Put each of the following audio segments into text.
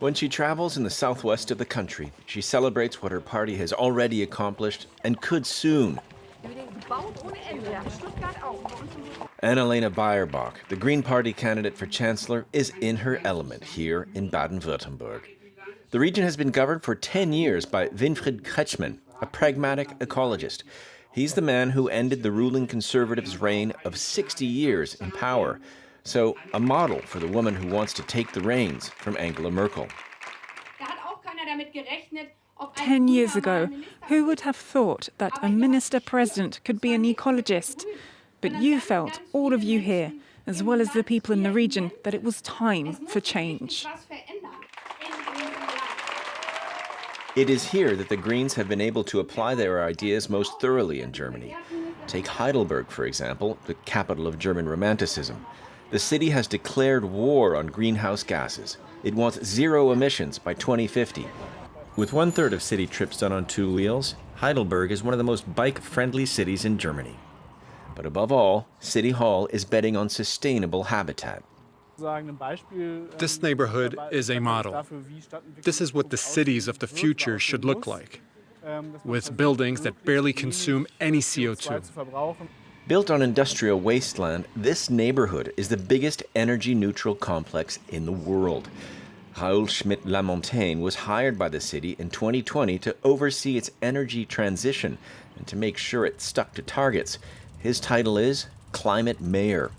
When she travels in the southwest of the country, she celebrates what her party has already accomplished and could soon. Annalena Baerbock, the Green Party candidate for Chancellor, is in her element here in Baden-Wuerttemberg. The region has been governed for 10 years by Winfried Kretschmann, a pragmatic ecologist. He's the man who ended the ruling Conservatives' reign of 60 years in power. So, a model for the woman who wants to take the reins from Angela Merkel. 10 years ago, who would have thought that a minister-president could be an ecologist? But you felt, all of you here, as well as the people in the region, that it was time for change. It is here that the Greens have been able to apply their ideas most thoroughly in Germany. Take Heidelberg, for example, the capital of German Romanticism. The city has declared war on greenhouse gases. It wants zero emissions by 2050. With 1/3 of city trips done on 2 wheels, Heidelberg is one of the most bike-friendly cities in Germany. But above all, City Hall is betting on sustainable habitat. This neighborhood is a model. This is what the cities of the future should look like, with buildings that barely consume any CO2. Built on industrial wasteland, this neighborhood is the biggest energy-neutral complex in the world. Raoul Schmidt-Lamontagne was hired by the city in 2020 to oversee its energy transition and to make sure it stuck to targets. His title is Climate Mayor.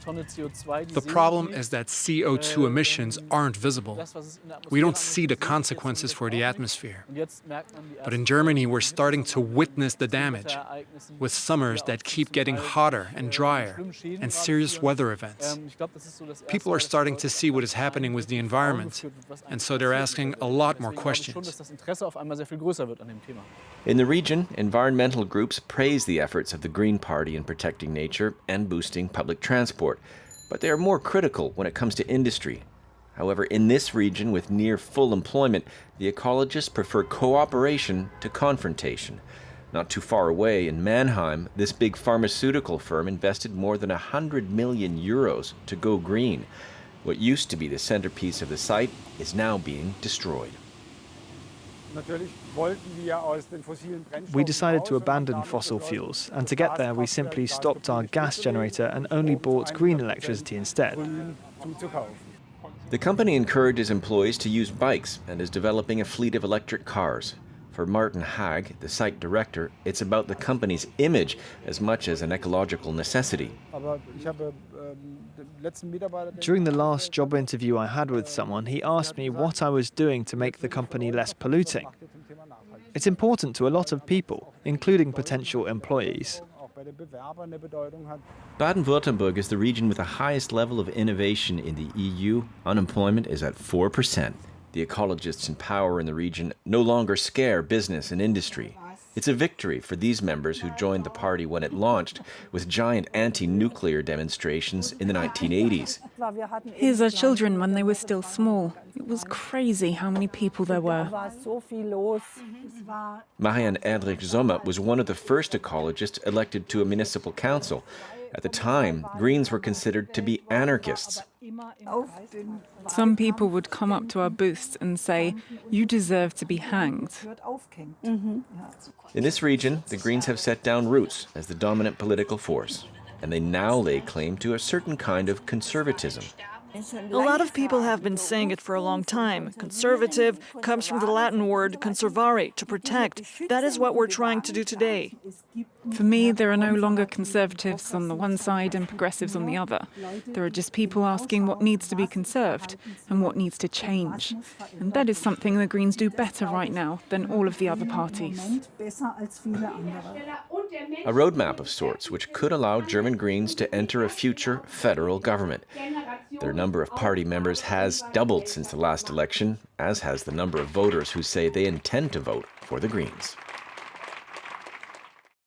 The problem is that CO2 emissions aren't visible. We don't see the consequences for the atmosphere. But in Germany, we're starting to witness the damage, with summers that keep getting hotter and drier, and serious weather events. People are starting to see what is happening with the environment, and so they're asking a lot more questions. In the region, environmental groups praise the efforts of the Green Party in protecting nature and boosting public transport, but they are more critical when it comes to industry. However, in this region with near full employment, the ecologists prefer cooperation to confrontation. Not too far away, in Mannheim, this big pharmaceutical firm invested more than 100 million euros to go green. What used to be the centerpiece of the site is now being destroyed. We decided to abandon fossil fuels, and to get there we simply stopped our gas generator and only bought green electricity instead. The company encourages employees to use bikes and is developing a fleet of electric cars. For Martin HAAG, the site director, it's about the company's image as much as an ecological necessity. During the last job interview I had with someone, he asked me what I was doing to make the company less polluting. It's important to a lot of people, including potential employees. Baden-Wuerttemberg is the region with the highest level of innovation in the EU. Unemployment is at 4%. The ecologists in power in the region no longer scare business and industry. It's a victory for these members who joined the party when it launched, with giant anti-nuclear demonstrations in the 1980s. Here's our children when they were still small. It was crazy how many people there were. Marianne ERDRICH was one of the first ecologists elected to a municipal council. At the time, Greens were considered to be anarchists. Some people would come up to our booths and say, "You deserve to be hanged." In this region, the Greens have set down roots as the dominant political force, and they now lay claim to a certain kind of conservatism. A lot of people have been saying it for a long time. Conservative comes from the Latin word conservare, to protect. That is what we're trying to do today. For me, there are no longer conservatives on the one side and progressives on the other. There are just people asking what needs to be conserved and what needs to change. And that is something the Greens do better right now than all of the other parties. A roadmap of sorts which could allow German Greens to enter a future federal government. Their number of party members has doubled since the last election, as has the number of voters who say they intend to vote for the Greens.